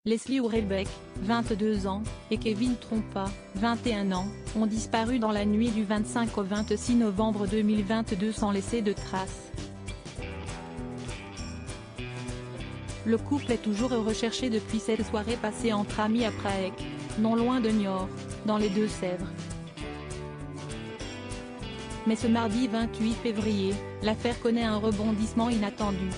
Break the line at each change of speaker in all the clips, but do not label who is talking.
Leslie Hurlbeck, 22 ans, et Kevin Trompa, 21 ans, ont disparu dans la nuit du 25 au 26 novembre 2022 sans laisser de traces. Le couple est toujours recherché depuis cette soirée passée entre amis à Prague, non loin de Niort, dans les Deux-Sèvres. Mais ce mardi 28 février, l'affaire connaît un rebondissement inattendu.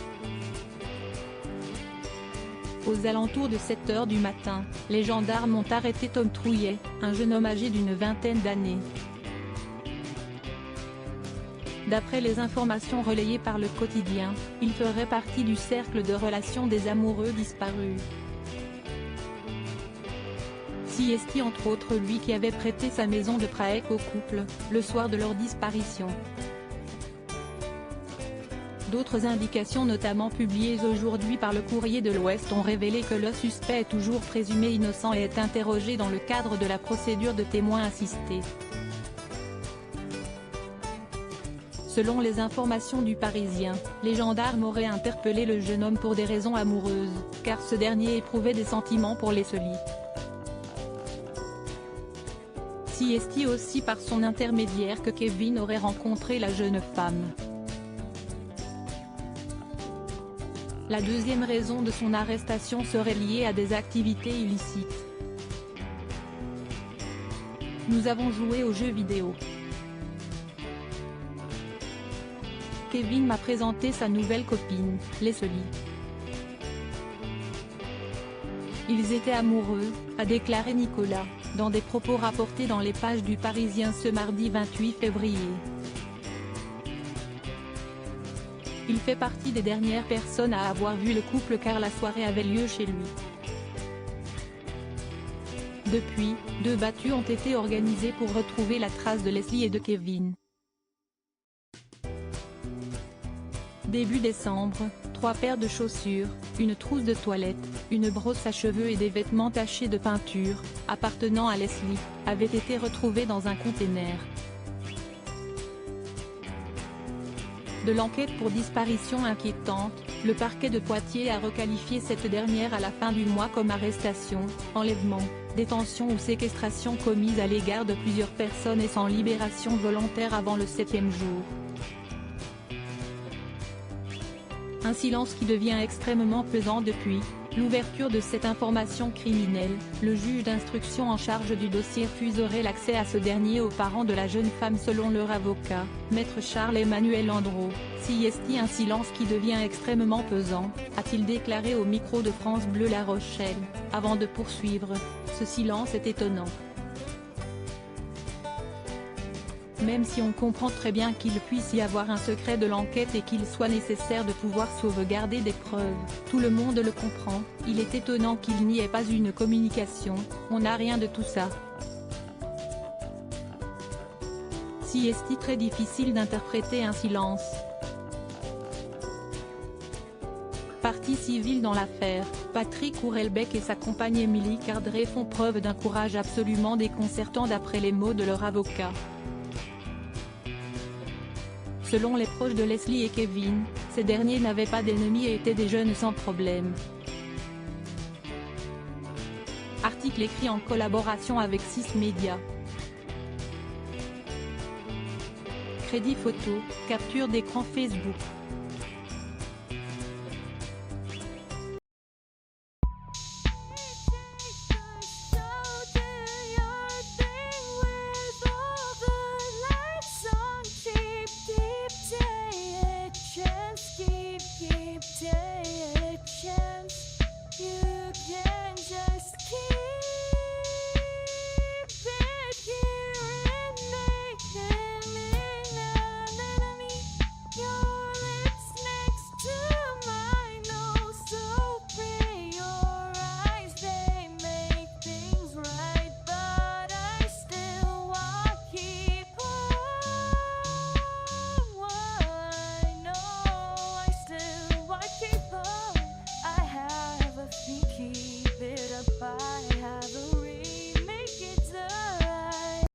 Aux alentours de 7 h du matin, les gendarmes ont arrêté Tom Trouillet, un jeune homme âgé d'une vingtaine d'années. D'après les informations relayées par le quotidien, il ferait partie du cercle de relations des amoureux disparus. C'est entre autres lui qui avait prêté sa maison de Prague au couple, le soir de leur disparition. D'autres indications notamment publiées aujourd'hui par le Courrier de l'Ouest ont révélé que le suspect est toujours présumé innocent et est interrogé dans le cadre de la procédure de témoin assisté. Selon les informations du Parisien, les gendarmes auraient interpellé le jeune homme pour des raisons amoureuses, car ce dernier éprouvait des sentiments pour Leslie. C'est aussi par son intermédiaire que Kevin aurait rencontré la jeune femme. La deuxième raison de son arrestation serait liée à des activités illicites. Nous avons joué aux jeux vidéo. Kevin m'a présenté sa nouvelle copine, Leslie. Ils étaient amoureux, a déclaré Nicolas, dans des propos rapportés dans les pages du Parisien ce mardi 28 février. Il fait partie des dernières personnes à avoir vu le couple car la soirée avait lieu chez lui. Depuis, 2 battues ont été organisées pour retrouver la trace de Leslie et de Kevin. Début décembre, 3 paires de chaussures, une trousse de toilette, une brosse à cheveux et des vêtements tachés de peinture, appartenant à Leslie, avaient été retrouvés dans un container. De l'enquête pour disparition inquiétante, le parquet de Poitiers a requalifié cette dernière à la fin du mois comme arrestation, enlèvement, détention ou séquestration commise à l'égard de plusieurs personnes et sans libération volontaire avant le 7e jour. Un silence qui devient extrêmement pesant depuis l'ouverture de cette information criminelle. Le juge d'instruction en charge du dossier refuserait l'accès à ce dernier aux parents de la jeune femme selon leur avocat, maître Charles-Emmanuel Andro. C'est un silence qui devient extrêmement pesant, a-t-il déclaré au micro de France Bleu La Rochelle, avant de poursuivre. Ce silence est étonnant. Même si on comprend très bien qu'il puisse y avoir un secret de l'enquête et qu'il soit nécessaire de pouvoir sauvegarder des preuves, tout le monde le comprend, il est étonnant qu'il n'y ait pas une communication, on n'a rien de tout ça. C'est très difficile d'interpréter un silence. Partie civile dans l'affaire, Patrick Hurlbeck et sa compagne Émilie Cardré font preuve d'un courage absolument déconcertant d'après les mots de leur avocat. Selon les proches de Leslie et Kevin, ces derniers n'avaient pas d'ennemis et étaient des jeunes sans problème. Article écrit en collaboration avec 6 médias. Crédit photo, capture d'écran Facebook.